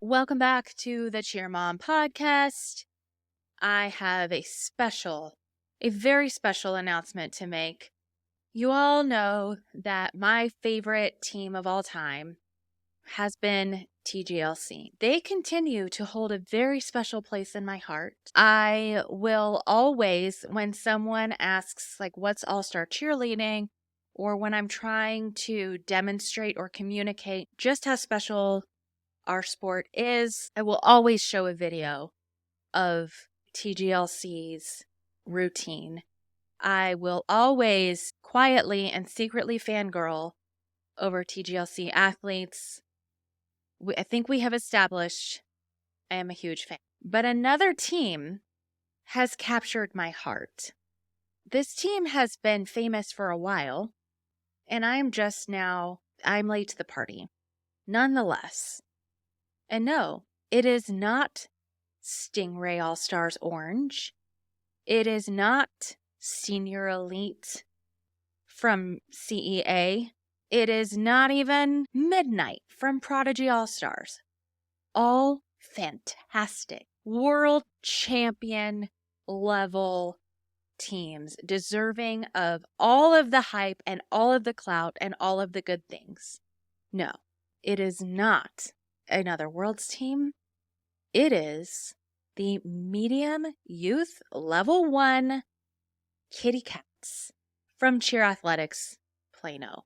Welcome back to the Cheer Mom podcast. I have a very special announcement to make. You all know that my favorite team of all time has been TGLC. They continue to hold a very special place in my heart. I will always, when someone asks, like, what's all-star cheerleading, or when I'm trying to demonstrate or communicate just how special our sport is, I will always show a video of TGLC's routine. I will always quietly and secretly fangirl over TGLC athletes. I think we have established I am a huge fan. But another team has captured my heart. This team has been famous for a while, and I'm late to the party. Nonetheless, and no, it is not Stingray All-Stars Orange. It is not Senior Elite from CEA. It is not even Midnight from Prodigy All-Stars. All fantastic world champion level teams, deserving of all of the hype and all of the clout and all of the good things. No, it is not another world's team. It is the medium youth level 1 Kitty Katz from Cheer Athletics Plano.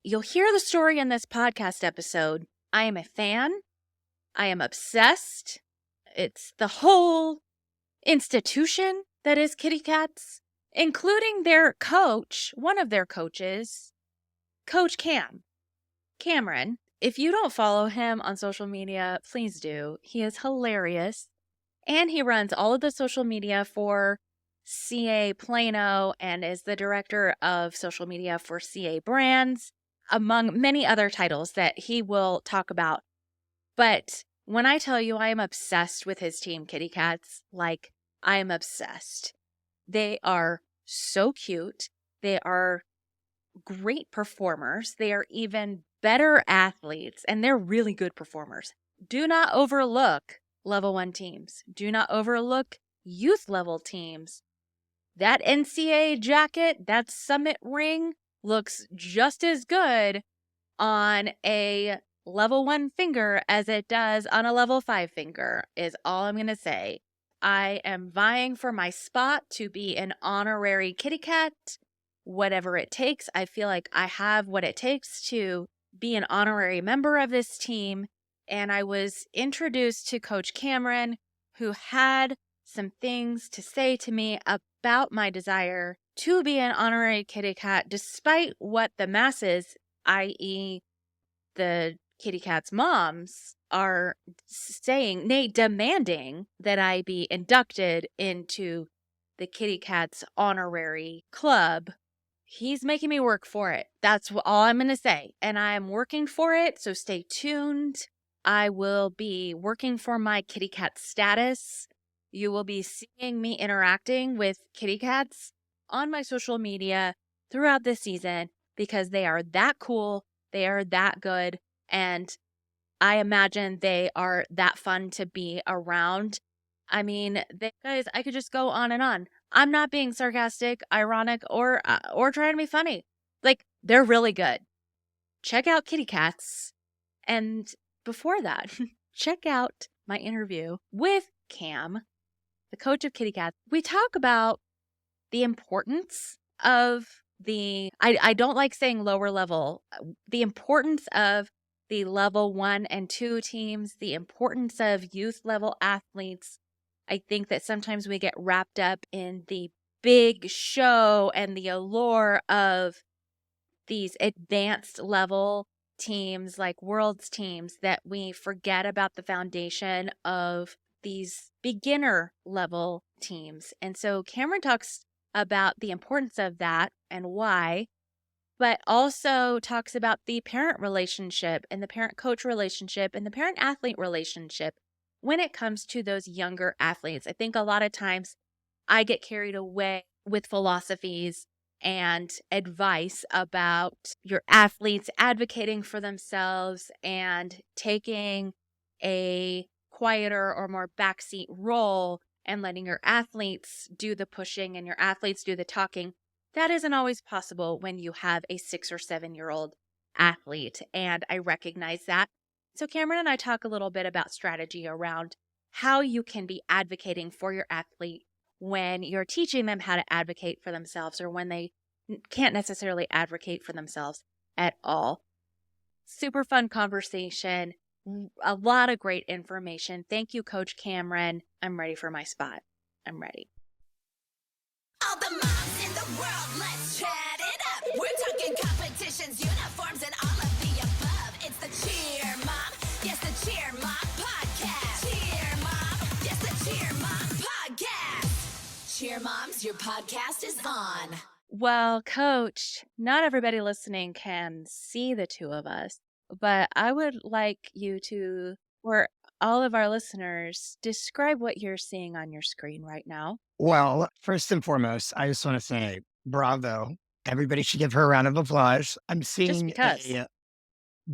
You'll hear the story in this podcast episode. I am a fan. I am obsessed. It's the whole institution that is Kitty Katz, including their coach, one of their coaches, Coach Cameron. If you don't follow him on social media, please do. He is hilarious. And he runs all of the social media for CA Plano and is the director of social media for CA Brands, among many other titles that he will talk about. But when I tell you I am obsessed with his team, Kitty Katz, like, I am obsessed. They are so cute. They are great performers. They are even better athletes, and they're really good performers. Do not overlook level 1 teams. Do not overlook youth level teams. That NCAA jacket, that summit ring, looks just as good on a level 1 finger as it does on a level 5 finger, is all I'm going to say. I am vying for my spot to be an honorary Kitty Kat. Whatever it takes, I feel like I have what it takes to be an honorary member of this team. And I was introduced to Coach Cameron, who had some things to say to me about my desire to be an honorary Kitty Kat, despite what the masses, i.e. the Kitty Kat's moms, are saying, nay, demanding that I be inducted into the Kitty Kat's honorary club. He's making me work for it. That's all I'm going to say. And I'm working for it, so stay tuned. I will be working for my Kitty Kat status. You will be seeing me interacting with Kitty Katz on my social media throughout this season because they are that cool, they are that good, and I imagine they are that fun to be around. I mean, guys, I could just go on and on. I'm not being sarcastic, ironic, or trying to be funny. Like, they're really good. Check out Kitty Katz. And before that, check out my interview with Cam, the coach of Kitty Katz. We talk about the importance of I don't like saying lower level, the importance of the level 1 and 2 teams, the importance of youth level athletes. I think that sometimes we get wrapped up in the big show and the allure of these advanced level teams like world's teams that we forget about the foundation of these beginner level teams. And so Cameron talks about the importance of that and why, but also talks about the parent relationship and the parent-coach relationship and the parent-athlete relationship when it comes to those younger athletes. I think a lot of times I get carried away with philosophies and advice about your athletes advocating for themselves and taking a quieter or more backseat role and letting your athletes do the pushing and your athletes do the talking, that isn't always possible when you have a 6 or 7-year-old athlete. And I recognize that. So Cameron and I talk a little bit about strategy around how you can be advocating for your athlete when you're teaching them how to advocate for themselves or when they can't necessarily advocate for themselves at all. Super fun conversation. A lot of great information. Thank you, Coach Cameron. I'm ready for my spot. I'm ready. All the moms in the world, let's chat it up. We're talking competitions, uniforms, and all of the above. It's the Cheer Mom, yes, the Cheer Mom podcast. Cheer Mom, yes, the Cheer Mom podcast. Cheer Moms, your podcast is on. Well, Coach, not everybody listening can see the two of us, but I would like you to, for all of our listeners, describe what you're seeing on your screen right now. Well, first and foremost, I just want to say bravo. Everybody should give her a round of applause. I'm Just seeing because.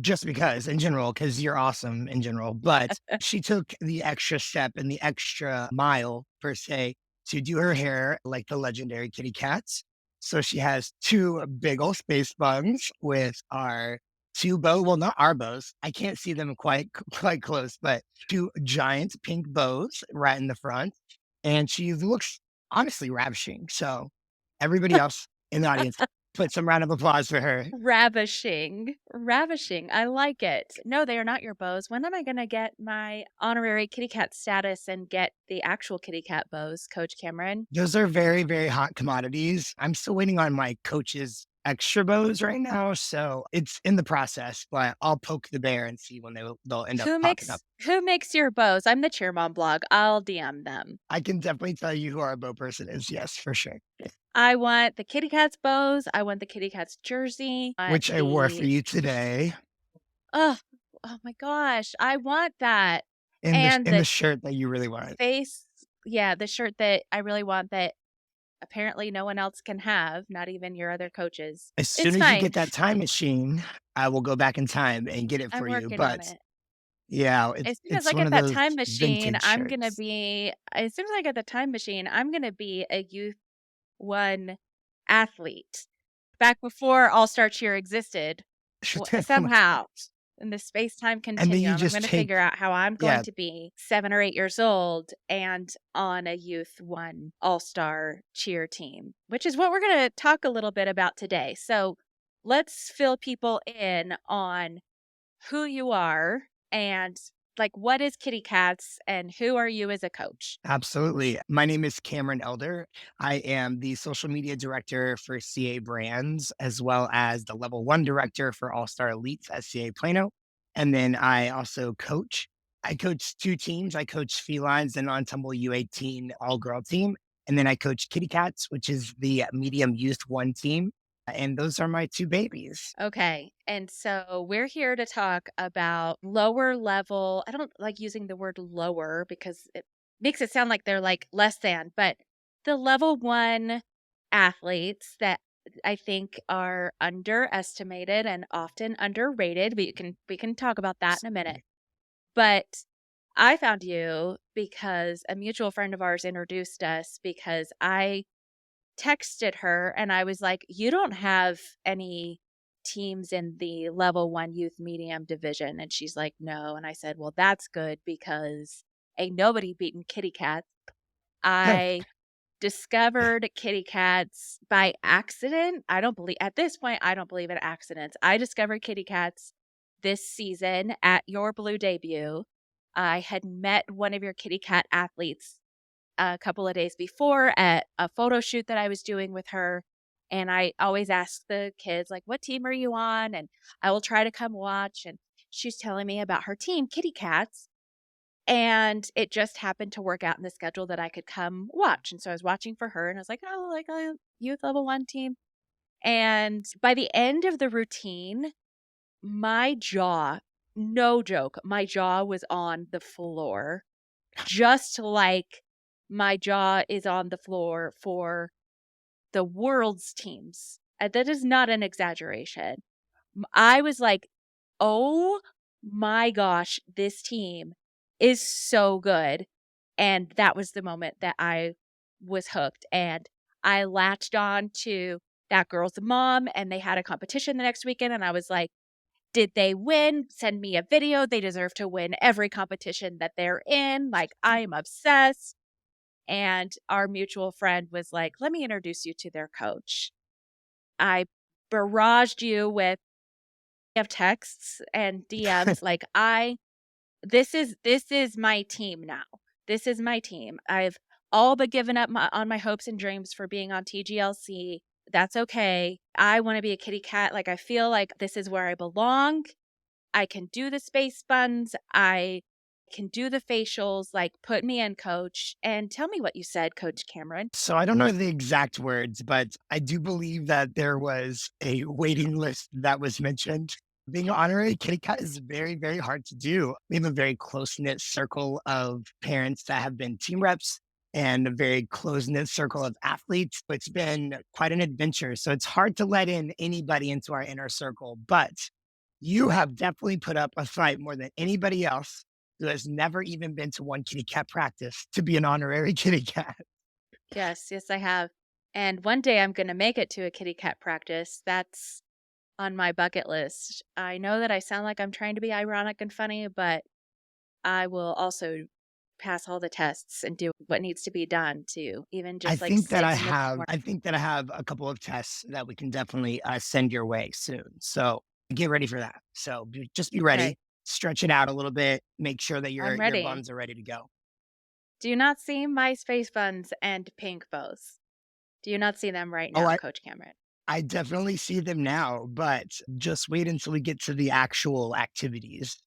just because in general, because you're awesome in general, but she took the extra step and the extra mile per se to do her hair like the legendary Kitty Katz. So she has two big old space buns with our two well, not our bows. I can't see them quite close, but two giant pink bows right in the front. And she looks honestly ravishing. So everybody else in the audience, put some round of applause for her. Ravishing. Ravishing. I like it. No, they are not your bows. When am I going to get my honorary kitty cat status and get the actual kitty cat bows, Coach Cameron? Those are very, very hot commodities. I'm still waiting on my coach's extra bows right now. So it's in the process, but I'll poke the bear and see when they'll end up popping up. Who makes your bows? I'm the Cheer Mom blog. I'll DM them. I can definitely tell you who our bow person is. Yes, for sure. I want the Kitty Katz bows. I want the Kitty Katz jersey. Which I wore for you today. Oh my gosh. I want that. And the shirt that you really want. The shirt that I really want that apparently no one else can have, not even your other coaches. As soon as you get that time machine, I will go back in time and get it for you. But yeah, as soon as I get that time machine, I'm going to be, as soon as I get the time machine, I'm going to be a youth one athlete. Back before All-Star Cheer existed, somehow in the space-time continuum, I'm going to figure out how I'm going to be 7 or 8 years old and on a youth one All-Star Cheer team, which is what we're going to talk a little bit about today. So let's fill people in on who you are and like, what is Kitty Katz and who are you as a coach? Absolutely. My name is Cameron Elder. I am the social media director for CA Brands, as well as the level 1 director for All Star Elites at CA Plano. And then I also coach. I coach 2 teams. I coach Felines, the non-tumble U18 all-girl team. And then I coach Kitty Katz, which is the medium youth 1 team. And those are my 2 babies. Okay. And so we're here to talk about lower level. I don't like using the word lower because it makes it sound like they're like less than, but the level 1 athletes that I think are underestimated and often underrated. We can talk about that in a minute. But I found you because a mutual friend of ours introduced us because I texted her and I was like, you don't have any teams in the level 1 youth medium division. And she's like, no. And I said, well, that's good because ain't nobody beaten Kitty Katz. I discovered Kitty Katz by accident. At this point, I don't believe in accidents. I discovered Kitty Katz this season at your Blue debut. I had met one of your Kitty Cat athletes a couple of days before at a photo shoot that I was doing with her. And I always ask the kids, like, what team are you on? And I will try to come watch. And she's telling me about her team, Kitty Katz. And it just happened to work out in the schedule that I could come watch. And so I was watching for her and I was like, oh, like a youth level 1 team. And by the end of the routine, my jaw, no joke, my jaw was on the floor, just like my jaw is on the floor for the world's teams. That is not an exaggeration. I was like, oh my gosh, this team is so good. And that was the moment that I was hooked. And I latched on to that girl's mom, and they had a competition the next weekend. And I was like, did they win? Send me a video. They deserve to win every competition that they're in. Like, I'm obsessed. And our mutual friend was like, let me introduce you to their coach. I barraged you with of texts and DMs like this is my team now. This is my team. I've all but given up on my hopes and dreams for being on TGLC. That's okay. I want to be a kitty cat. Like I feel like this is where I belong. I can do the space buns. I can do the facials. Like put me in, coach, and tell me what you said, Coach Cameron. So I don't know the exact words, but I do believe that there was a waiting list that was mentioned. Being an honorary kitty cat is very, very hard to do. We have a very close knit circle of parents that have been team reps and a very close knit circle of athletes. It's been quite an adventure. So it's hard to let in anybody into our inner circle, but you have definitely put up a fight more than anybody else who has never even been to one kitty cat practice to be an honorary kitty cat. Yes, yes, I have. And one day I'm going to make it to a kitty cat practice. That's on my bucket list. I know that I sound like I'm trying to be ironic and funny, but I will also pass all the tests and do what needs to be done to even I just like think that sit I in the have corner. I think that I have a couple of tests that we can definitely, send your way soon. So, get ready for that. So, just be Okay, ready, stretch it out a little bit, make sure that I'm your ready. buns are ready to go. Do you not see my space buns and pink bows? Do you not see them right Oh, now, Coach Cameron? I definitely see them now, but just wait until we get to the actual activities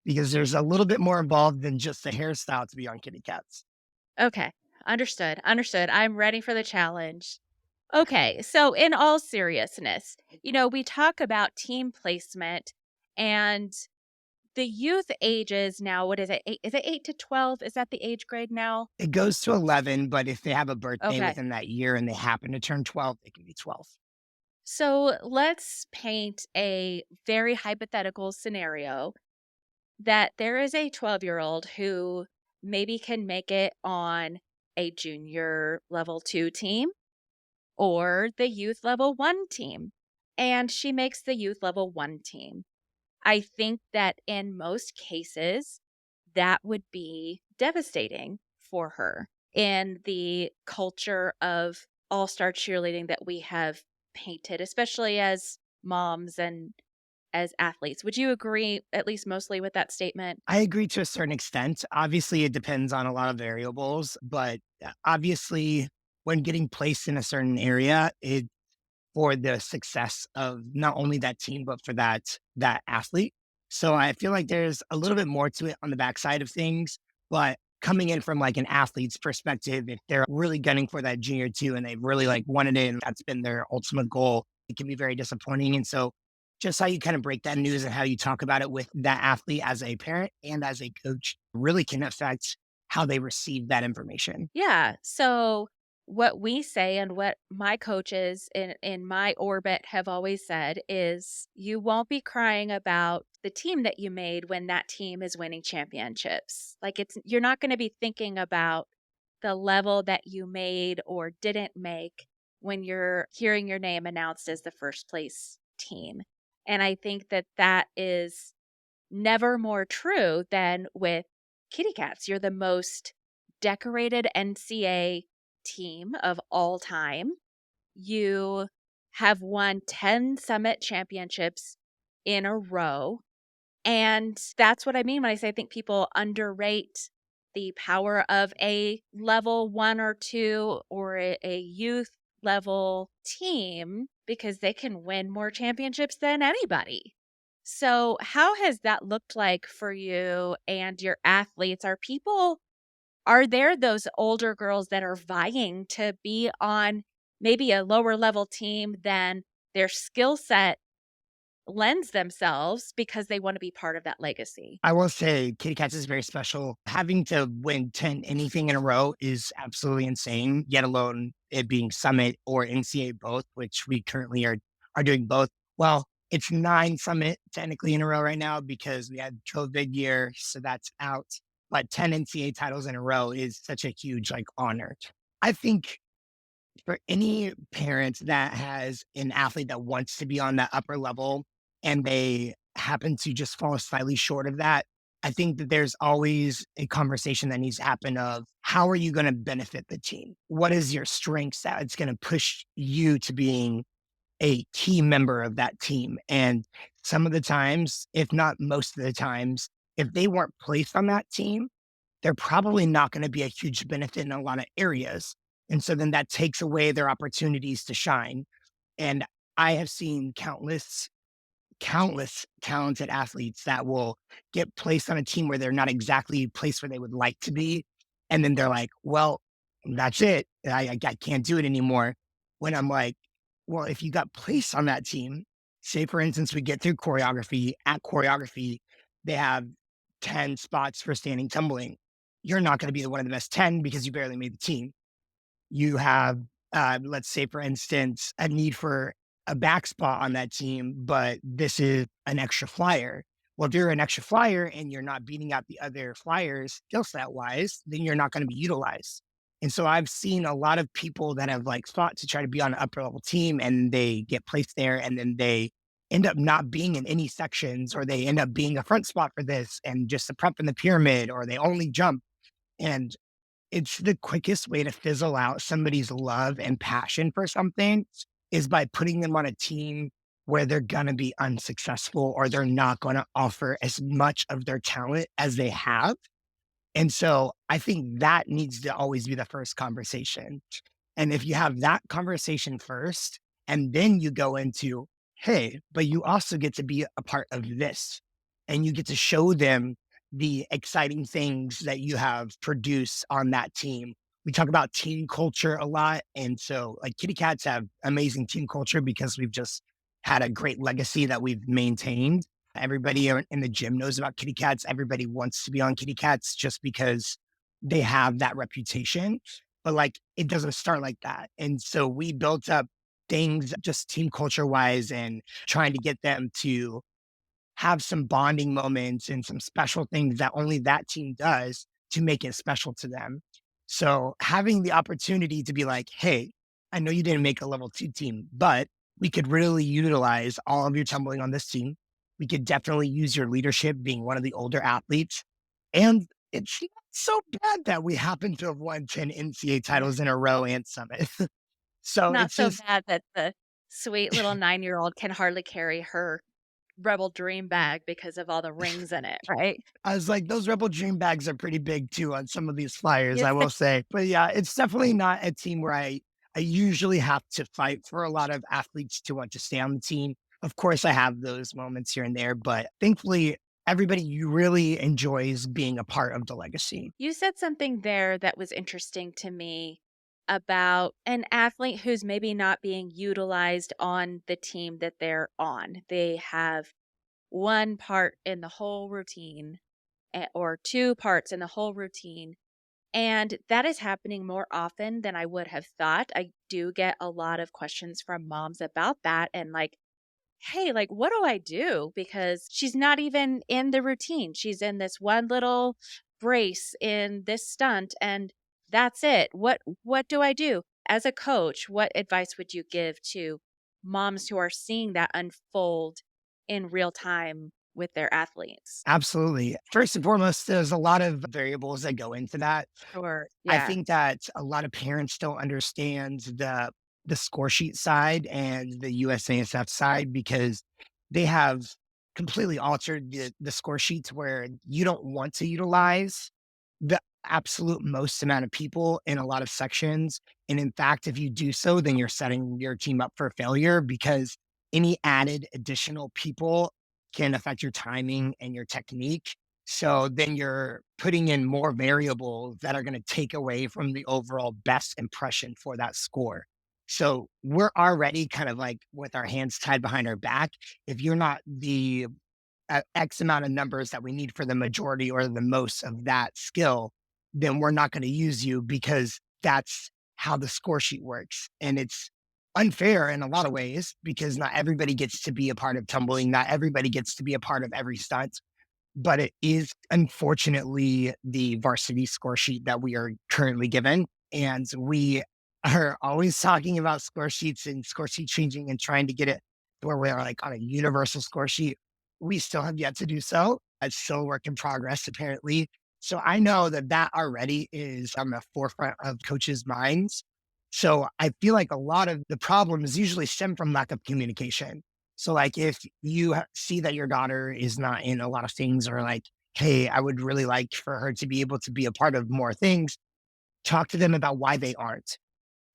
because there's a little bit more involved than just the hairstyle to be on kitty cats. Okay, understood, understood. I'm ready for the challenge. Okay, so in all seriousness, we talk about team placement and the youth ages now, what is it? Is it 8 to 12? Is that the age grade now? It goes to 11, but if they have a birthday Okay. within that year and they happen to turn 12, it can be 12. So let's paint a very hypothetical scenario that there is a 12-year-old who maybe can make it on a junior level 2 team or the youth level 1 team, and she makes the youth level 1 team. I think that in most cases, that would be devastating for her in the culture of all-star cheerleading that we have painted, especially as moms and as athletes. Would you agree at least mostly with that statement? I agree to a certain extent. Obviously, it depends on a lot of variables, but obviously, when getting placed in a certain area, it for the success of not only that team, but for that athlete. So I feel like there's a little bit more to it on the backside of things, but coming in from like an athlete's perspective, if they're really gunning for that junior two and they've really like wanted it and that's been their ultimate goal, it can be very disappointing. And so just how you kind of break that news and how you talk about it with that athlete as a parent and as a coach really can affect how they receive that information. Yeah. So what we say and what my coaches in my orbit have always said is you won't be crying about the team that you made when that team is winning championships. Like you're not going to be thinking about the level that you made or didn't make when you're hearing your name announced as the first place team. And I think that that is never more true than with Kitty Cats. You're the most decorated NCA team of all time. You have won 10 summit championships in a row. And that's what I mean when I say I think people underrate the power of a level 1 or 2 or a youth level team because they can win more championships than anybody. So, how has that looked like for you and your athletes? Are there those older girls that are vying to be on maybe a lower level team than their skill set lends themselves because they want to be part of that legacy? I will say Kitty Katz is very special. Having to win 10 anything in a row is absolutely insane, yet alone it being Summit or NCA both, which we currently are doing both. Well, It's 9 summit technically in a row right now because we had COVID year, so that's out. But 10 NCAA titles in a row is such a huge like honor. I think for any parent that has an athlete that wants to be on that upper level and they happen to just fall slightly short of that, I think that there's always a conversation that needs to happen of how are you going to benefit the team? What is your strengths that it's going to push you to being a key member of that team? And some of the times, if not most of the times, if they weren't placed on that team, they're probably not going to be a huge benefit in a lot of areas. And so then that takes away their opportunities to shine. And I have seen countless talented athletes that will get placed on a team where they're not exactly placed where they would like to be. And then they're like, well, that's it. I can't do it anymore. When I'm like, well, if you got placed on that team, say for instance, we get through choreography, at choreography, they have 10 spots for standing tumbling. You're not going to be one of the best 10 because you barely made the team. You have, let's say, for instance, a need for a back spot on that team, but this is an extra flyer. Well, if you're an extra flyer and you're not beating out the other flyers skill set wise, then you're not going to be utilized. And so I've seen a lot of people that have like fought to try to be on an upper level team and they get placed there and then they end up not being in any sections or they end up being a front spot for this and just a prep in the pyramid or they only jump. And it's the quickest way to fizzle out somebody's love and passion for something is by putting them on a team where they're going to be unsuccessful or they're not going to offer as much of their talent as they have. And so I think that needs to always be the first conversation. And if you have that conversation first, and then you go into, hey, but you also get to be a part of this, and you get to show them the exciting things that you have produced on that team. We talk about team culture a lot. And so, like, Kitty Cats have amazing team culture because we've just had a great legacy that we've maintained. Everybody in the gym knows about Kitty Cats. Everybody wants to be on Kitty Cats just because they have that reputation. But like it doesn't start like that. And so we built up things just team culture wise and trying to get them to have some bonding moments and some special things that only that team does to make it special to them. So having the opportunity to be like, hey, I know you didn't make a level 2 team, but we could really utilize all of your tumbling on this team. We could definitely use your leadership being one of the older athletes. And it's not so bad that we happen to have won 10 NCAA titles in a row and summit. So Not it's so just bad that the sweet little 9-year-old can hardly carry her Rebel Dream bag because of all the rings in it, right? I was like, those Rebel Dream bags are pretty big too on some of these flyers, Yeah. I will say. But yeah, it's definitely not a team where I usually have to fight for a lot of athletes to want to stay on the team. Of course, I have those moments here and there, but thankfully, everybody really enjoys being a part of the legacy. You said something there that was interesting to me about an athlete who's maybe not being utilized on the team that they're on. They have one part in the whole routine or two parts in the whole routine. And that is happening more often than I would have thought. I do get a lot of questions from moms about that and like, hey, like, what do I do? Because she's not even in the routine. She's in this one little brace in this stunt and that's it. What do I do? As a coach, what advice would you give to moms who are seeing that unfold in real time with their athletes? Absolutely. First and foremost, there's a lot of variables that go into that. Sure. I Yeah. think that a lot of parents don't understand the score sheet side and the USASF side because they have completely altered the score sheets where you don't want to utilize the absolute most amount of people in a lot of sections. And in fact, if you do so, then you're setting your team up for failure because any added additional people can affect your timing and your technique. So then you're putting in more variables that are going to take away from the overall best impression for that score. So we're already kind of like with our hands tied behind our back. If you're not the X amount of numbers that we need for the majority or the most of that skill, then we're not going to use you because that's how the score sheet works. And it's unfair in a lot of ways because not everybody gets to be a part of tumbling. Not everybody gets to be a part of every stunt, but it is unfortunately the varsity score sheet that we are currently given. And we are always talking about score sheets and score sheet changing and trying to get it to where we're like on a universal score sheet. We still have yet to do so. It's still a work in progress, apparently. So I know that that already is on the forefront of coaches' minds. So I feel like a lot of the problems usually stem from lack of communication. So, like, if you see that your daughter is not in a lot of things, or like, hey, I would really like for her to be able to be a part of more things, talk to them about why they aren't.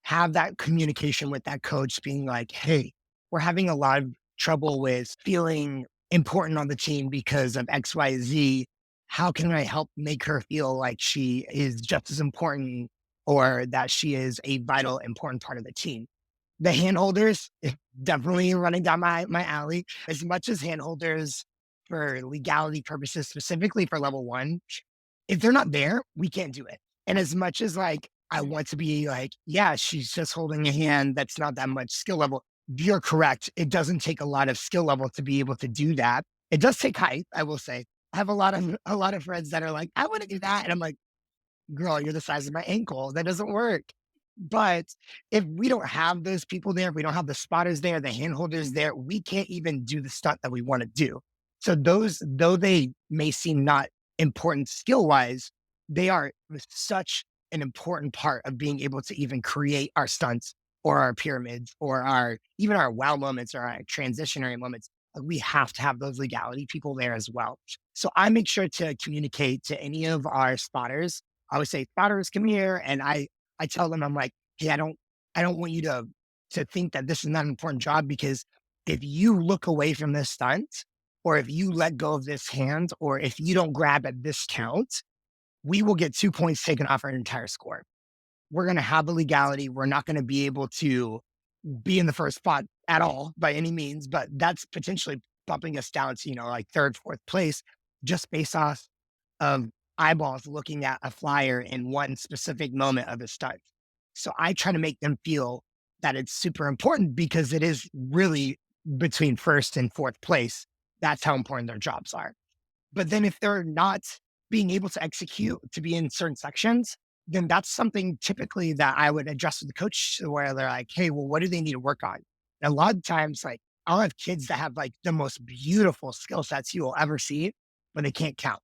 Have that communication with that coach, being like, hey, we're having a lot of trouble with feeling important on the team because of XYZ. How can I help make her feel like she is just as important or that she is a vital, important part of the team? The handholders, definitely running down my alley. As much as handholders for legality purposes, specifically for level 1, if they're not there, we can't do it. And as much as, like, I Mm. want to be like, "Yeah, she's just holding a hand that's not that much skill level." You're correct. It doesn't take a lot of skill level to be able to do that. It does take height, I will say. I have a lot of friends that are like, "I wanna do that," and I'm like, girl, you're the size of my ankle. That doesn't work. But if we don't have those people there, if we don't have the spotters there, the handholders there, we can't even do the stunt that we want to do. So those, though they may seem not important skill wise, they are such an important part of being able to even create our stunts or our pyramids or our even our wow moments or our transitionary moments. We have to have those legality people there as well. So I make sure to communicate to any of our spotters. I would say, "Spotters, come here," and I tell them, I'm like, "Hey, I don't want you to think that this is not an important job because if you look away from this stunt, or if you let go of this hand, or if you don't grab at this count, we will get 2 points taken off our entire score. We're gonna have the legality. We're not gonna be able to be in the first spot at all by any means, but that's potentially bumping us down to, like 3rd, 4th place just based off of eyeballs looking at a flyer in one specific moment of a stunt. So I try to make them feel that it's super important because it is really between 1st and 4th place. That's how important their jobs are. But then if they're not being able to execute to be in certain sections, then that's something typically that I would address with the coach where they're like, "Hey, well, what do they need to work on?" And a lot of times, like, I'll have kids that have like the most beautiful skill sets you will ever see, but they can't count.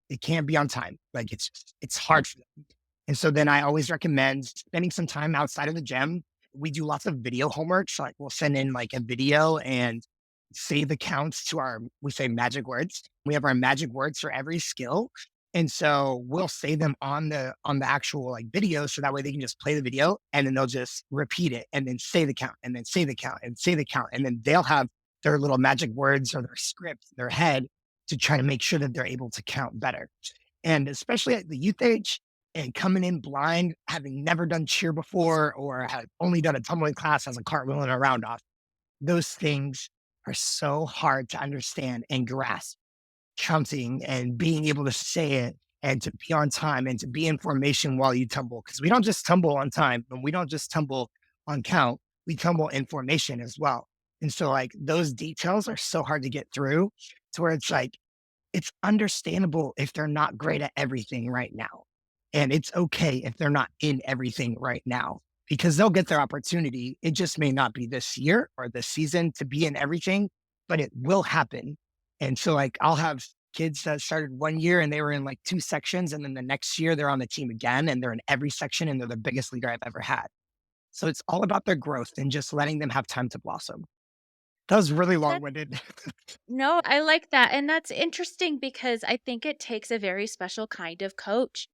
They can't be on time. Like, it's hard for them. And so then I always recommend spending some time outside of the gym. We do lots of video homework. So, like, we'll send in like a video and say the counts to we say magic words. We have our magic words for every skill. And so we'll say them on the actual like video. So that way they can just play the video and then they'll just repeat it and then say the count and then say the count and say the count. And then they'll have their little magic words or their script in their head to try to make sure that they're able to count better. And especially at the youth age and coming in blind, having never done cheer before or had only done a tumbling class as a cartwheel and a round off, those things are so hard to understand and grasp. Counting and being able to say it and to be on time and to be in formation while you tumble. Because we don't just tumble on time and we don't just tumble on count, we tumble in formation as well. And so, like, those details are so hard to get through to where it's like, it's understandable if they're not great at everything right now. And it's okay if they're not in everything right now because they'll get their opportunity. It just may not be this year or this season to be in everything, but it will happen. And so, like, I'll have kids that started 1 year and they were in like 2 sections. And then the next year they're on the team again and they're in every section and they're the biggest leader I've ever had. So it's all about their growth and just letting them have time to blossom. That was really long That winded. No, I like that. And that's interesting because I think it takes a very special kind of coach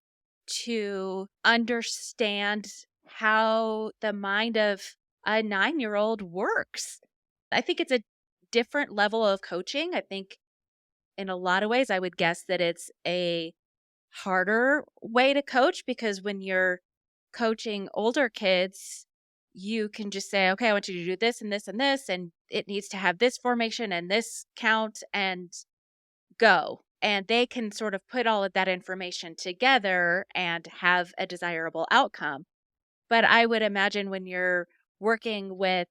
to understand how the mind of a 9-year-old works. I think it's a different level of coaching. I think in a lot of ways, I would guess that it's a harder way to coach because when you're coaching older kids, you can just say, okay, I want you to do this and this and this, and it needs to have this formation and this count and go. And they can sort of put all of that information together and have a desirable outcome. But I would imagine when you're working with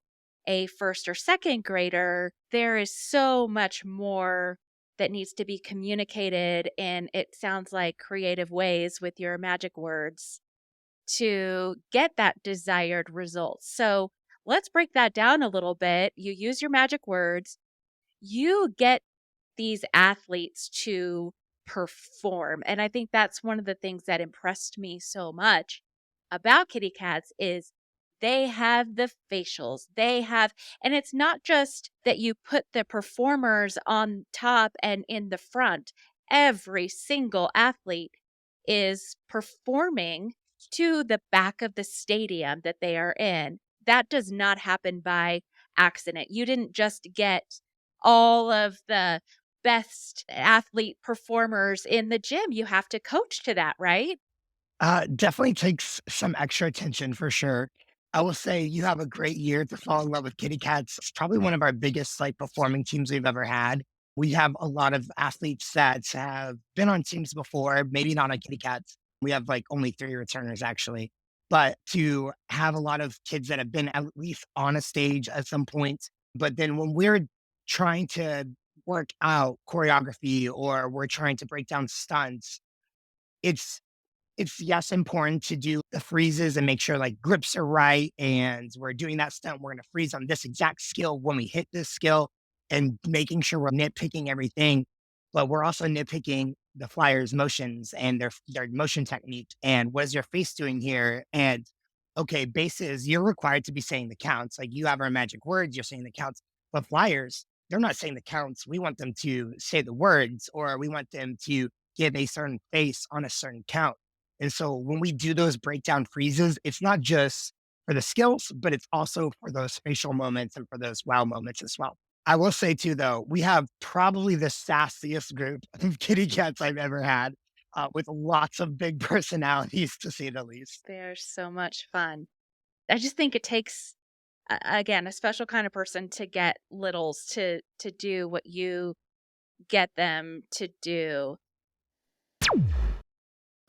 a first or second grader, there is so much more that needs to be communicated in, it sounds like, creative ways with your magic words to get that desired result. So let's break that down a little bit. You use your magic words, you get these athletes to perform. And I think that's one of the things that impressed me so much about Kitty Cats is they have the facials. They have, and it's not just that you put the performers on top and in the front. Every single athlete is performing to the back of the stadium that they are in. That does not happen by accident. You didn't just get all of the best athlete performers in the gym. You have to coach to that, right? Definitely takes some extra attention for sure. I will say you have a great year to fall in love with Kitty Cats. It's probably one of our biggest like performing teams we've ever had. We have a lot of athletes that have been on teams before, maybe not on Kitty Cats. We have like only 3 returners actually. But to have a lot of kids that have been at least on a stage at some point. But then when we're trying to work out choreography or we're trying to break down stunts, it's it's yes important to do the freezes and make sure like grips are right and we're doing that stunt. We're going to freeze on this exact skill when we hit this skill and making sure we're nitpicking everything. But we're also nitpicking the flyers' motions and their motion technique and what is your face doing here? And okay, bases, you're required to be saying the counts. Like you have our magic words, you're saying the counts. But flyers, they're not saying the counts. We want them to say the words or we want them to give a certain face on a certain count. And so when we do those breakdown freezes, it's not just for the skills, but it's also for those facial moments and for those wow moments as well. I will say too, though, we have probably the sassiest group of kitty cats I've ever had, with lots of big personalities to say the least. They're so much fun. I just think it takes again a special kind of person to get littles to do what you get them to do.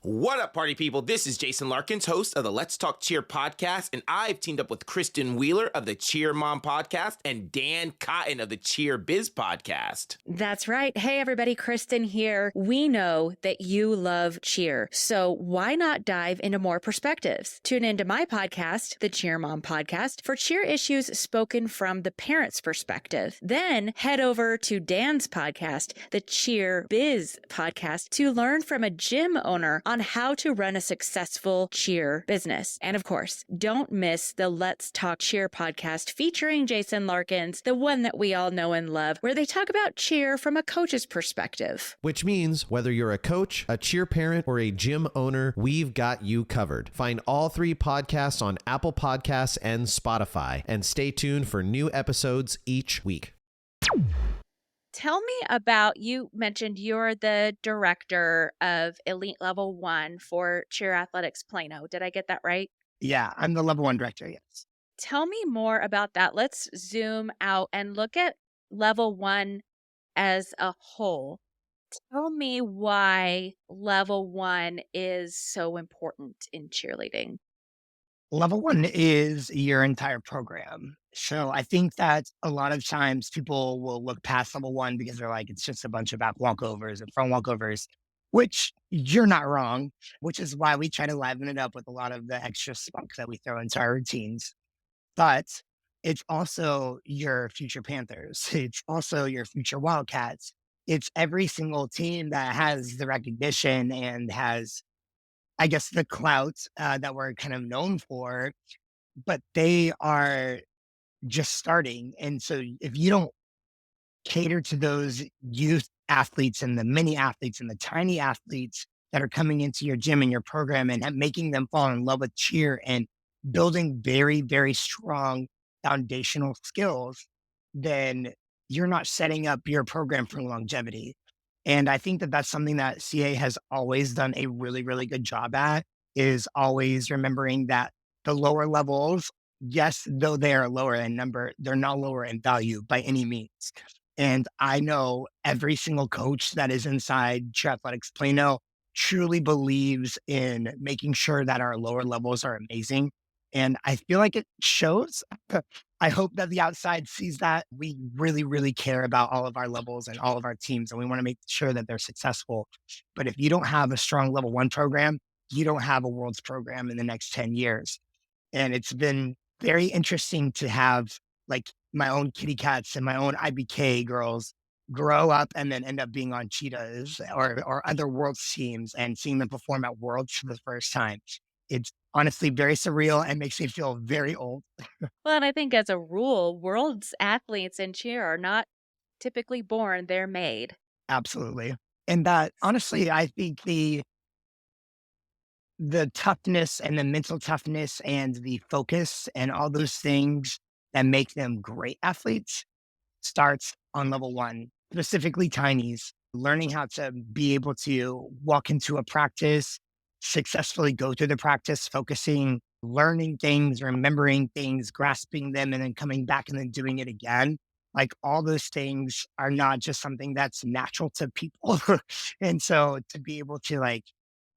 What up, party people? This is Jason Larkins, host of the Let's Talk Cheer podcast, and I've teamed up with Kristen Wheeler of the Cheer Mom podcast and Dan Cotton of the Cheer Biz podcast. That's right. Hey, everybody, Kristen here. We know that you love cheer, so why not dive into more perspectives? Tune into my podcast, the Cheer Mom podcast, for cheer issues spoken from the parent's perspective. Then head over to Dan's podcast, the Cheer Biz podcast, to learn from a gym owner on how to run a successful cheer business. And of course, don't miss the Let's Talk Cheer podcast featuring Jason Larkins, the one that we all know and love, where they talk about cheer from a coach's perspective. Which means whether you're a coach, a cheer parent, or a gym owner, we've got you covered. Find all 3 podcasts on Apple Podcasts and Spotify, and stay tuned for new episodes each week. Tell me about, you mentioned you're the director of Elite Level 1 for Cheer Athletics Plano. Did I get that right? Yeah, I'm the level 1 director. Yes. Tell me more about that. Let's zoom out and look at Level 1 as a whole. Tell me why Level 1 is so important in cheerleading. Level 1 is your entire program. So I think that a lot of times people will look past level 1 because they're like, it's just a bunch of back walkovers and front walkovers, which you're not wrong, which is why we try to liven it up with a lot of the extra spunk that we throw into our routines. But it's also your future Panthers. It's also your future Wildcats. It's every single team that has the recognition and has, I guess, the clout that we're kind of known for, but they are just starting. And so if you don't cater to those youth athletes and the mini athletes and the tiny athletes that are coming into your gym and your program and making them fall in love with cheer and building very, very strong foundational skills, then you're not setting up your program for longevity. And I think that that's something that CA has always done a really, really good job at, is always remembering that the lower levels, yes, though they are lower in number, they're not lower in value by any means. And I know every single coach that is inside Cheer Athletics Plano truly believes in making sure that our lower levels are amazing. And I feel like it shows. I hope that the outside sees that we really, really care about all of our levels and all of our teams, and we want to make sure that they're successful. But if you don't have a strong level one program, you don't have a world's program in the next 10 years. And it's been very interesting to have like my own Kitty Cats and my own IBK girls grow up and then end up being on Cheetahs or other Worlds teams and seeing them perform at Worlds for the first time. It's honestly very surreal and makes me feel very old. Well, and I think as a rule, world's athletes in cheer are not typically born, they're made. Absolutely. And that honestly, I think the toughness and the mental toughness and the focus and all those things that make them great athletes starts on level one, specifically tinies, learning how to be able to walk into a practice, successfully go through the practice, focusing, learning things, remembering things, grasping them, and then coming back and then doing it again. Like all those things are not just something that's natural to people. And so to be able to like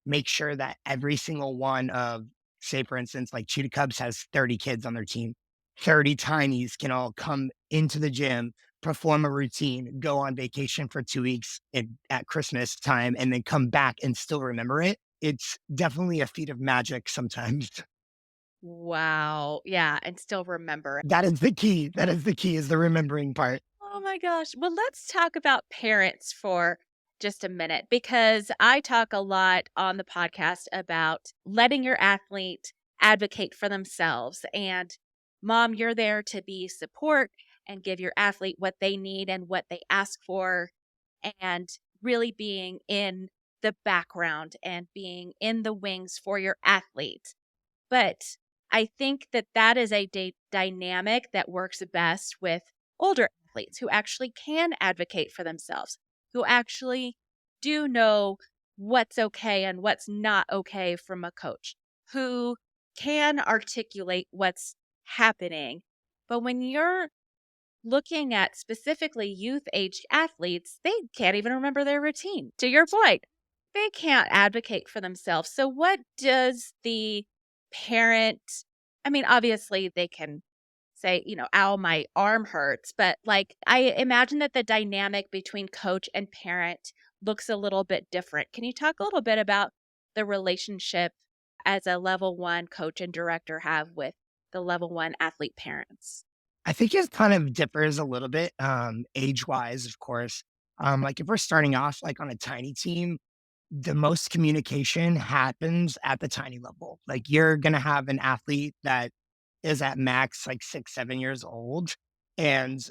make sure that every single one of, say, for instance, like Cheetah Cubs has 30 kids on their team. 30 tinies can all come into the gym, perform a routine, go on vacation for 2 weeks at Christmas time, and then come back and still remember it. It's definitely a feat of magic sometimes. Wow. Yeah, and still remember it. That is the key. That is the key is the remembering part. Oh my gosh. Well, let's talk about parents for just a minute because I talk a lot on the podcast about letting your athlete advocate for themselves. And mom, you're there to be support and give your athlete what they need and what they ask for, and really being in the background and being in the wings for your athlete. But I think that that is a dynamic that works best with older athletes who actually can advocate for themselves, who actually do know what's okay and what's not okay from a coach, who can articulate what's happening. But when you're looking at specifically youth aged athletes, they can't even remember their routine. To your point, they can't advocate for themselves. So, what does the parent, I mean, obviously they can say, ow, my arm hurts, but like I imagine that the dynamic between coach and parent looks a little bit different. Can you talk a little bit about the relationship as a level one coach and director have with the level one athlete parents? I think it kind of differs a little bit, age wise, of course. Like if we're starting off like on a tiny team, the most communication happens at the tiny level. Like you're going to have an athlete that is at max like 6, 7 years old, and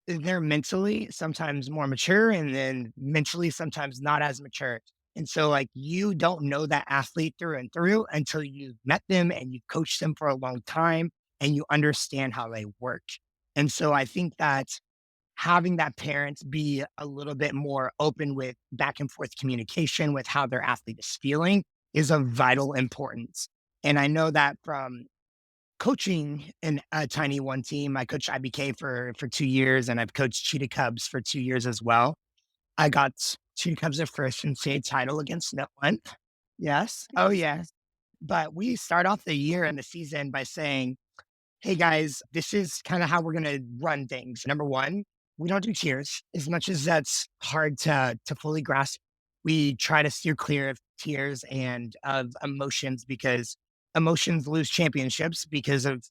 they're mentally sometimes more mature and then mentally sometimes not as mature. And so like you don't know that athlete through and through until you've met them and you've coached them for a long time and you understand how they work. And so I think that having that parent be a little bit more open with back and forth communication with how their athlete is feeling is of vital importance. And I know that from coaching in a tiny one team, I coached IBK for 2 years and I've coached Cheetah Cubs for 2 years as well. I got Cheetah Cubs their first NCAA title against no one. Yes. Oh, yes. But we start off the year and the season by saying, hey guys, this is kind of how we're going to run things. Number one, we don't do tiers as much as that's hard to fully grasp. We try to steer clear of tiers and of emotions because emotions lose championships because of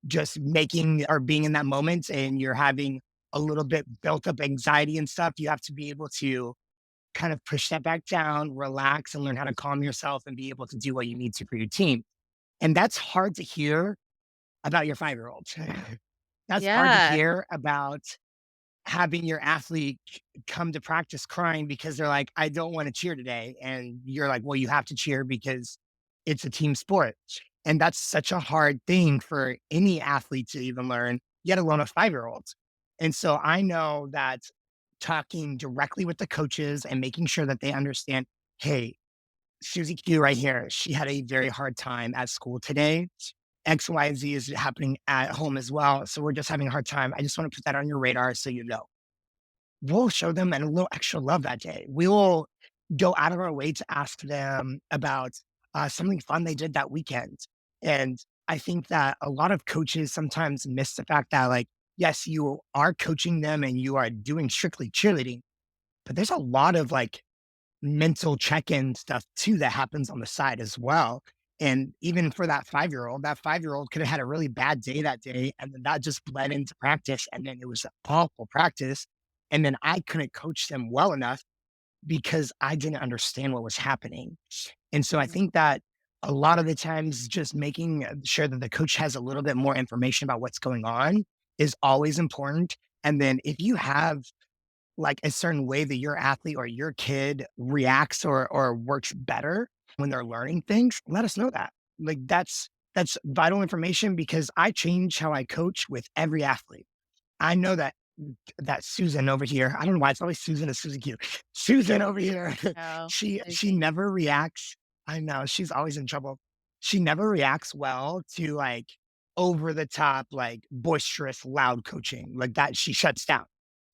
just making or being in that moment and you're having a little bit built up anxiety and stuff. You have to be able to kind of push that back down, relax, and learn how to calm yourself and be able to do what you need to for your team. And that's hard to hear about your 5-year-old. That's hard to Yeah. hear about having your athlete come to practice crying because they're like, I don't want to cheer today. And you're like, well, you have to cheer because it's a team sport. And that's such a hard thing for any athlete to even learn, yet alone a 5-year-old. And so I know that talking directly with the coaches and making sure that they understand, hey, Susie Q right here, she had a very hard time at school today. X, Y, and Z is happening at home as well. So we're just having a hard time. I just want to put that on your radar so you know. We'll show them and a little extra love that day. We will go out of our way to ask them about something fun they did that weekend. And I think that a lot of coaches sometimes miss the fact that, like, yes, you are coaching them and you are doing strictly cheerleading, but there's a lot of like mental check-in stuff too that happens on the side as well. And even for that 5-year-old could have had a really bad day that day, and then that just bled into practice, and then it was an awful practice. And then I couldn't coach them well enough because I didn't understand what was happening. And so I Mhm. think that a lot of the times just making sure that the coach has a little bit more information about what's going on is always important. And then if you have like a certain way that your athlete or your kid reacts or works better when they're learning things, let us know that. Like that's vital information because I change how I coach with every athlete. I know that Susan over here, I don't know why it's always Susan and Susan Q. Susan over here, Oh, she Susie. never reacts. I know she's always in trouble. She never reacts well to like over the top, like boisterous, loud coaching like that. She shuts down.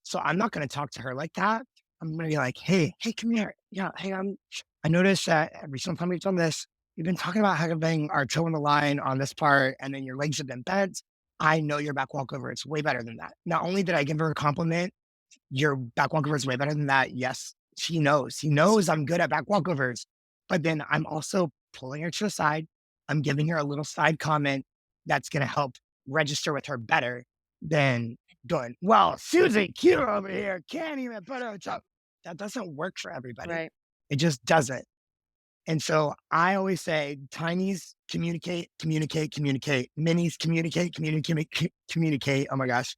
So I'm not going to talk to her like that. I'm going to be like, hey, come here. Yeah, hey, I noticed that every single time we've done this, you've been talking about having our toe on the line on this part, and then your legs have been bent. I know your back walkover. It's way better than that. Not only did I give her a compliment, your back walkover is way better than that. Yes, she knows. He knows I'm good at back walkovers. But then I'm also pulling her to the side. I'm giving her a little side comment that's going to help register with her better than going, well, Susie Q over here can't even put her top. That doesn't work for everybody. Right. It just doesn't. And so I always say tinies communicate, communicate, communicate. Minis communicate, communicate, communicate. Oh my gosh.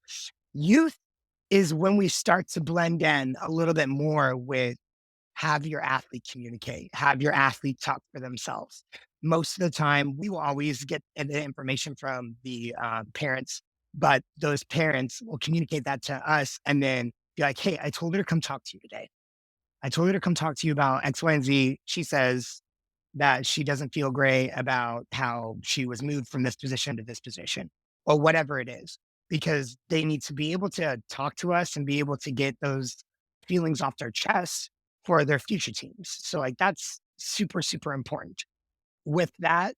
Youth is when we start to blend in a little bit more with have your athlete communicate, have your athlete talk for themselves. Most of the time, we will always get the information from the parents, but those parents will communicate that to us and then be like, hey, I told her to come talk to you today. I told her to come talk to you about X, Y, and Z. She says that she doesn't feel great about how she was moved from this position to this position or whatever it is, because they need to be able to talk to us and be able to get those feelings off their chest for their future teams. So like that's super, super important. With that,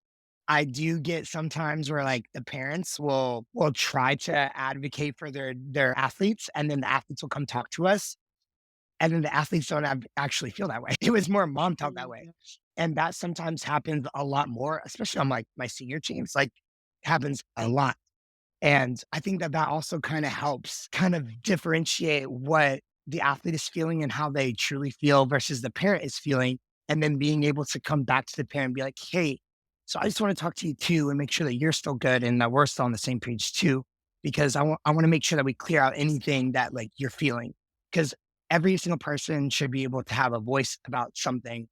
I do get sometimes where like the parents will try to advocate for their athletes and then the athletes will come talk to us and then the athletes don't actually feel that way. It was more mom felt that way. Mhm. And that sometimes happens a lot more, especially on like my senior teams, like happens a lot. And I think that that also kind of helps kind of differentiate what the athlete is feeling and how they truly feel versus the parent is feeling. And then being able to come back to the parent and be like, hey, so I just want to talk to you too and make sure that you're still good and that we're still on the same page too. Because I want to make sure that we clear out anything that like you're feeling. Because every single person should be able to have a voice about something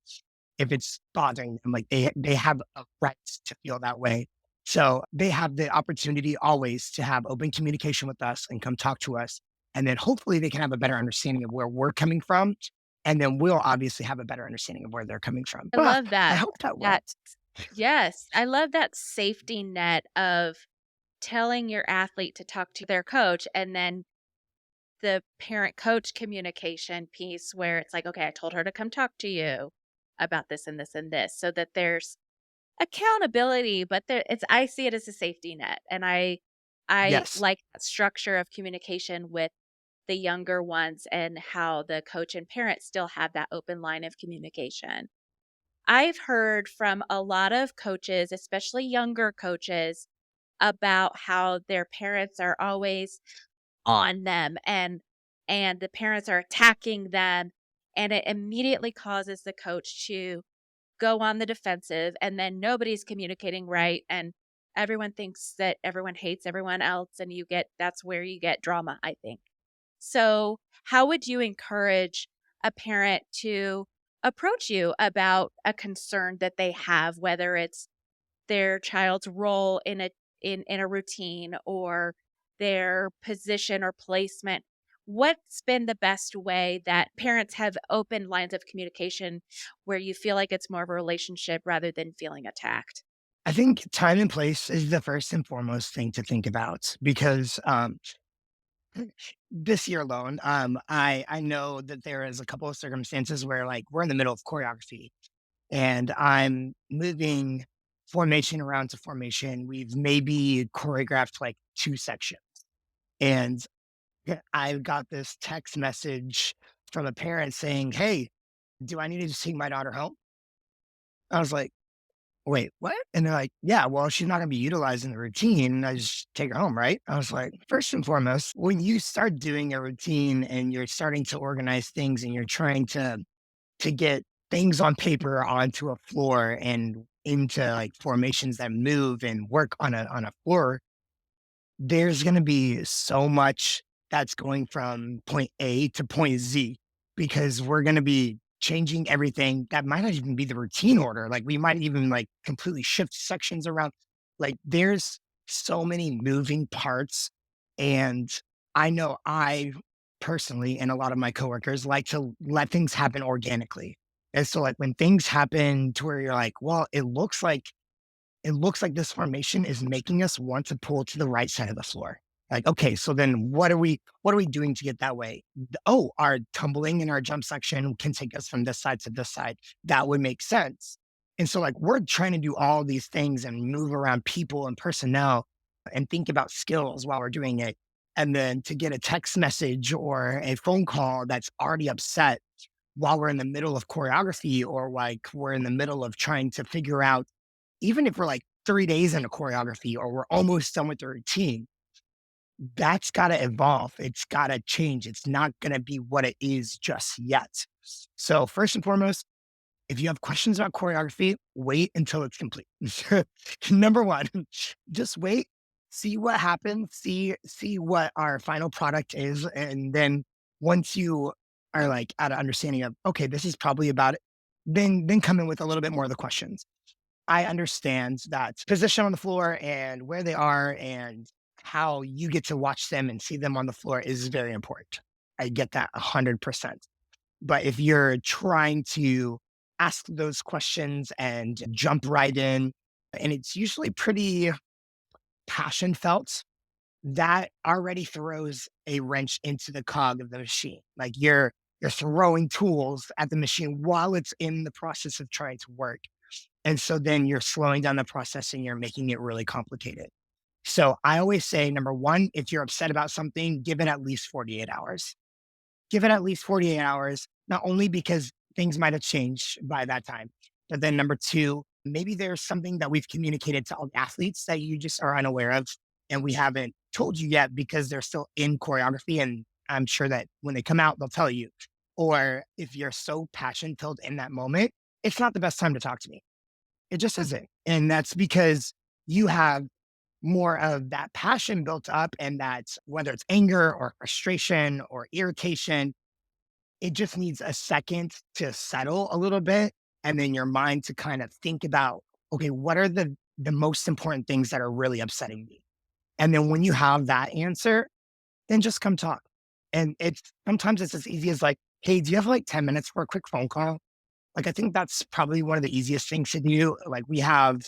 if it's bothering them. Like they have a right to feel that way. So they have the opportunity always to have open communication with us and come talk to us. And then hopefully they can have a better understanding of where we're coming from. And then we'll obviously have a better understanding of where they're coming from. I But love I that. hope that will. That yes, I love that safety net of telling your athlete to talk to their coach and then the parent coach communication piece where it's like, okay, I told her to come talk to you about this and this and this so that there's accountability, but there it's I see it as a safety net and I Yes. like that structure of communication with the younger ones and how the coach and parent still have that open line of communication. I've heard from a lot of coaches, especially younger coaches, about how their parents are always on them and the parents are attacking them and it immediately causes the coach to go on the defensive and then nobody's communicating right and everyone thinks that everyone hates everyone else and you get that's where you get drama, I think. So, how would you encourage a parent to approach you about a concern that they have, whether it's their child's role in a routine or their position or placement? What's been the best way that parents have open lines of communication where you feel like it's more of a relationship rather than feeling attacked? I think time and place is the first and foremost thing to think about because this year alone, I know that there is a couple of circumstances where like we're in the middle of choreography and I'm moving formation around to formation, we've maybe choreographed like 2 sections. And I got this text message from a parent saying, "Hey, do I need to just take my daughter home?" I was like, "Wait, what?" And they're like, "Yeah, well, she's not gonna be utilizing the routine. I just take her home, right?" I was like, first and foremost, when you start doing a routine and you're starting to organize things and you're trying to get things on paper onto a floor and into like formations that move and work on a floor, there's going to be so much that's going from point A to point Z because we're going to be changing everything that might not even be the routine order. Like we might even like completely shift sections around. Like there's so many moving parts. And I know I personally and a lot of my coworkers like to let things happen organically. And so like when things happen to where you're like, well, it looks like this formation is making us want to pull to the right side of the floor. Like, okay, so then what are we doing to get that way? Oh, our tumbling in our jump section can take us from this side to this side. That would make sense. And so like we're trying to do all these things and move around people and personnel and think about skills while we're doing it. And then to get a text message or a phone call that's already upset while we're in the middle of choreography or like we're in the middle of trying to figure out even if we're like 3 days into choreography or we're almost done with the routine, that's gotta evolve. It's gotta change. It's not gonna be what it is just yet. So first and foremost, if you have questions about choreography, wait until it's complete. Number 1, just wait, see what happens, see what our final product is, and then once you are, like, at an understanding of, "Okay, this is probably about it," then come in with a little bit more of the questions. I understand that position on the floor and where they are and how you get to watch them and see them on the floor is very important. I get that 100%. But if you're trying to ask those questions and jump right in, and it's usually pretty passion felt, that already throws a wrench into the cog of the machine. Like you're throwing tools at the machine while it's in the process of trying to work. And so then you're slowing down the process and you're making it really complicated. So I always say, number 1, if you're upset about something, give it at least 48 hours. Give it at least 48 hours, not only because things might have changed by that time, but then number 2, maybe there's something that we've communicated to all the athletes that you just are unaware of and we haven't told you yet because they're still in choreography. And I'm sure that when they come out, they'll tell you. Or if you're so passion filled in that moment, it's not the best time to talk to me. It just isn't. And that's because you have more of that passion built up and that whether it's anger or frustration or irritation, it just needs a second to settle a little bit. And then your mind to kind of think about, okay, what are the most important things that are really upsetting me? And then when you have that answer, then just come talk. And it's sometimes it's as easy as like, hey, do you have like 10 minutes for a quick phone call? Like, I think that's probably one of the easiest things to do. Like, we have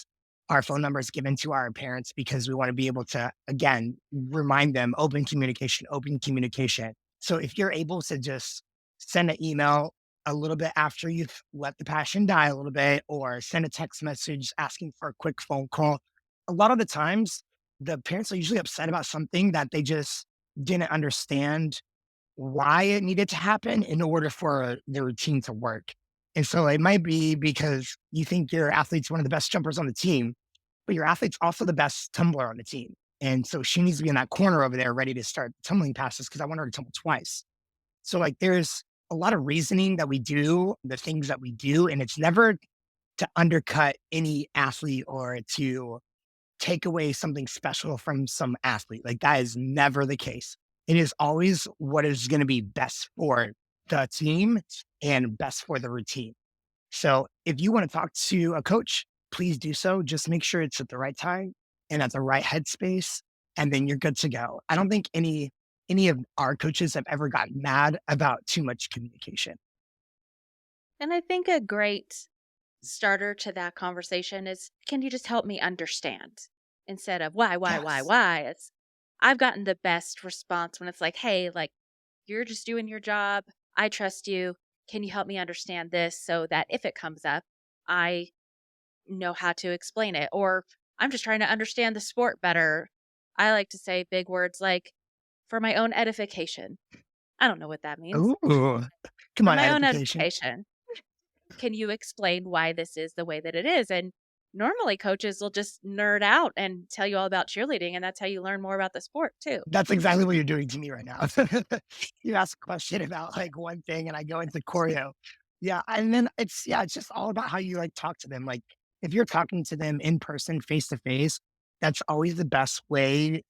our phone numbers given to our parents because we want to be able to, again, remind them open communication, open communication. So if you're able to just send an email a little bit after you've let the passion die a little bit, or send a text message asking for a quick phone call, a lot of the times the parents are usually upset about something that they just didn't understand why it needed to happen in order for the routine to work. And so it might be because you think your athlete's one of the best jumpers on the team, but your athlete's also the best tumbler on the team. And so she needs to be in that corner over there ready to start tumbling passes because I want her to tumble twice. So like there's a lot of reasoning that we do, the things that we do, and it's never to undercut any athlete or to take away something special from some athlete. Like that is never the case. It is always what is going to be best for the team and best for the routine. So if you want to talk to a coach, please do so. Just make sure it's at the right time and at the right headspace, and then you're good to go. I don't think any of our coaches have ever gotten mad about too much communication. And I think a great starter to that conversation is, can you just help me understand? Instead of Yes. why? It's I've gotten the best response when it's like, hey, like you're just doing your job. I trust you. Can you help me understand this so that if it comes up, I know how to explain it, or I'm just trying to understand the sport better. I like to say big words like for my own edification. I don't know what that means. Ooh, come For on, my own edification. edification, can you explain why this is the way that it is? And normally coaches will just nerd out and tell you all about cheerleading, and that's how you learn more about the sport too. That's exactly what you're doing to me right now. You ask a question about like one thing and I go into choreo. Yeah. And then it's just all about how you like talk to them. Like if you're talking to them in person, face to face, that's always the best way.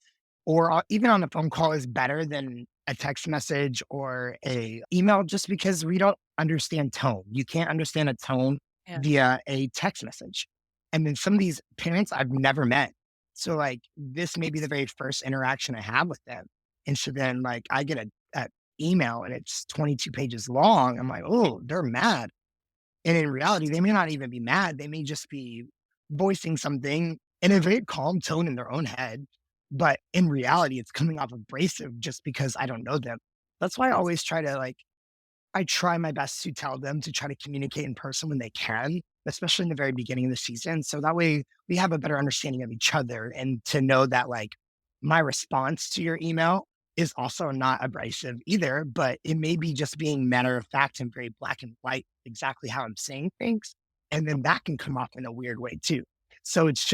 Or even on a phone call is better than a text message or a email just because we don't understand tone. You can't understand a tone Yeah. via a text message. And then some of these parents I've never met. So like this may be the very first interaction I have with them. And so then like I get a email and it's 22 pages long. I'm like, oh, they're mad. And in reality, they may not even be mad. They may just be voicing something in a very calm tone in their own head. But in reality, it's coming off abrasive just because I don't know them. That's why I always try to like I try my best to tell them to try to communicate in person when they can, especially in the very beginning of the season. So that way we have a better understanding of each other and to know that like my response to your email is also not abrasive either, but it may be just being matter of fact and very black and white, exactly how I'm saying things. And then that can come off in a weird way too. So it's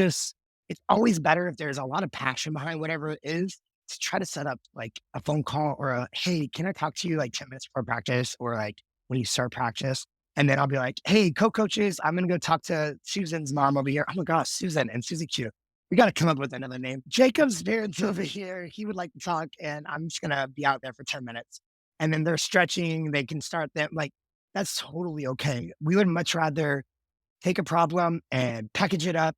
always better if there's a lot of passion behind whatever it is to try to set up like a phone call or a, hey, can I talk to you like 10 minutes before practice or like when you start practice? And then I'll be like, hey, co-coaches, I'm going to go talk to Susan's mom over here. Oh my gosh, Susan and Susie Q. We got to come up with another name. Jacob's parents over here. He would like to talk and I'm just going to be out there for 10 minutes. And then they're stretching. They can start them. Like, that's totally okay. We would much rather take a problem and package it up,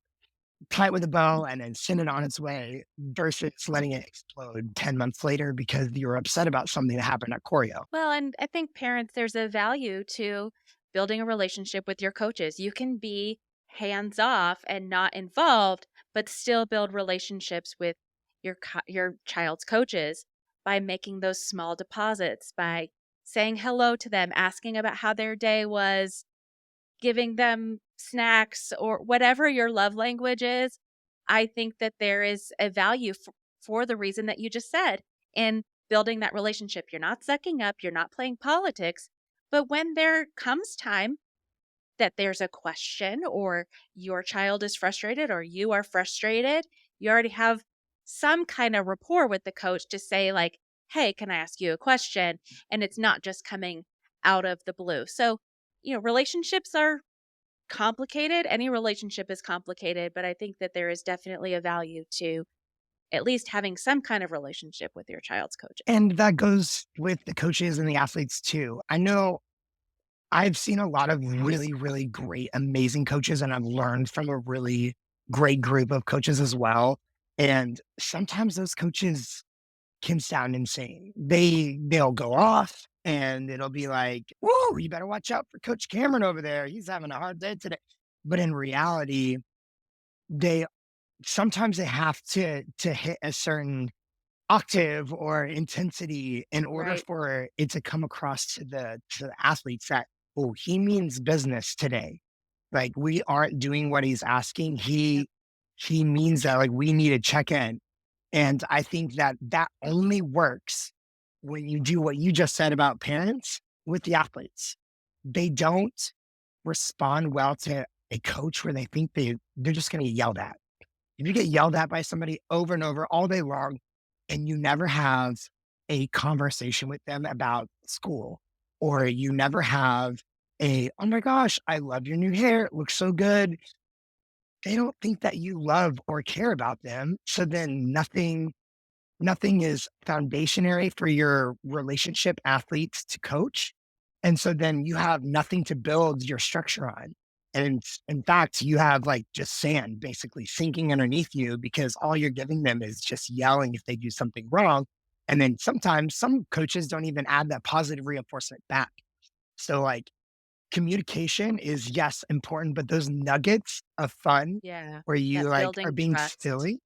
tie it with a bow, and then send it on its way versus letting it explode 10 months later because you're upset about something that happened at choreo. Well, and I think parents, there's a value to building a relationship with your coaches. You can be hands off and not involved, but still build relationships with your child's coaches by making those small deposits, by saying hello to them, asking about how their day was, giving them snacks or whatever your love language is. I think that there is a value for the reason that you just said in building that relationship. You're not sucking up, you're not playing politics, but when there comes time that there's a question or your child is frustrated or you are frustrated, you already have some kind of rapport with the coach to say like, "Hey, can I ask you a question?" And it's not just coming out of the blue. So, relationships are complicated. Any relationship is complicated, but I think that there is definitely a value to at least having some kind of relationship with your child's coaches. And that goes with the coaches and the athletes too. I know I've seen a lot of really, really great, amazing coaches, and I've learned from a really great group of coaches as well. And sometimes those coaches can sound insane. They'll go off and it'll be like, whoa, you better watch out for Coach Cameron over there. He's having a hard day today. But in reality, they sometimes they have to hit a certain octave or intensity in order Right. for it to come across to the athletes that, oh, he means business today. Like we aren't doing what he's asking. He means that like we need to check in. And I think that that only works when you do what you just said about parents with the athletes. They don't respond well to a coach where they think they're just going to get yelled at. If you get yelled at by somebody over and over all day long and you never have a conversation with them about school, or you never have oh my gosh, I love your new hair. It looks so good. They don't think that you love or care about them. So then nothing is foundationary for your relationship athletes to coach. And so then you have nothing to build your structure on. And in fact, you have like just sand basically sinking underneath you because all you're giving them is just yelling if they do something wrong. And then sometimes some coaches don't even add that positive reinforcement back. So like communication is yes important, but those nuggets of fun Yeah. where you That like are building being trust. silly.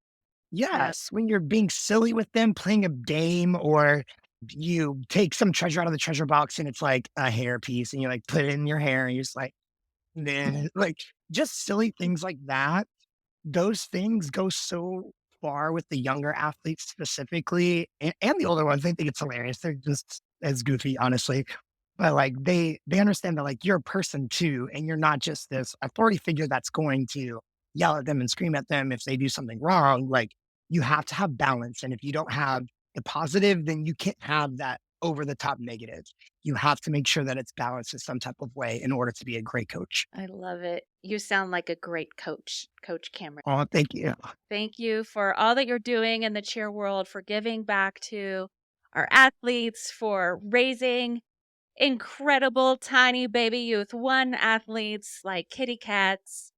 Yep. Yes, when you're being silly with them, playing a game, or you take some treasure out of the treasure box and it's like a hair piece and you like put it in your hair and you're just like, man, like just silly things like that. Those things go so far with the younger athletes specifically and the older ones. They think it's hilarious. They're just as goofy, honestly. But like they understand that like you're a person too, and you're not just this authority figure that's going to yell at them and scream at them if they do something wrong. Like you have to have balance. And if you don't have the positive, then you can't have that over the top negative. You have to make sure that it's balanced in some type of way in order to be a great coach. I love it. You sound like a great coach, Coach Cameron. Oh, thank you. Thank you for all that you're doing in the cheer world, for giving back to our athletes, for raising incredible tiny baby youth one athletes like Kitty Katz.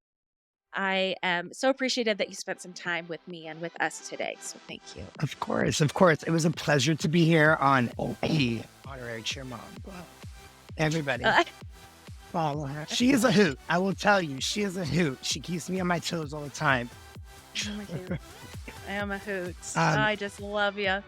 I am so appreciative that you spent some time with me and with us today. So thank you. Of course, of course. It was a pleasure to be here on OP, Honorary Cheer Mom. Wow. Everybody, follow her. She is a hoot. I will tell you, she is a hoot. She keeps me on my toes all the time. I am a hoot. Um, I just love you.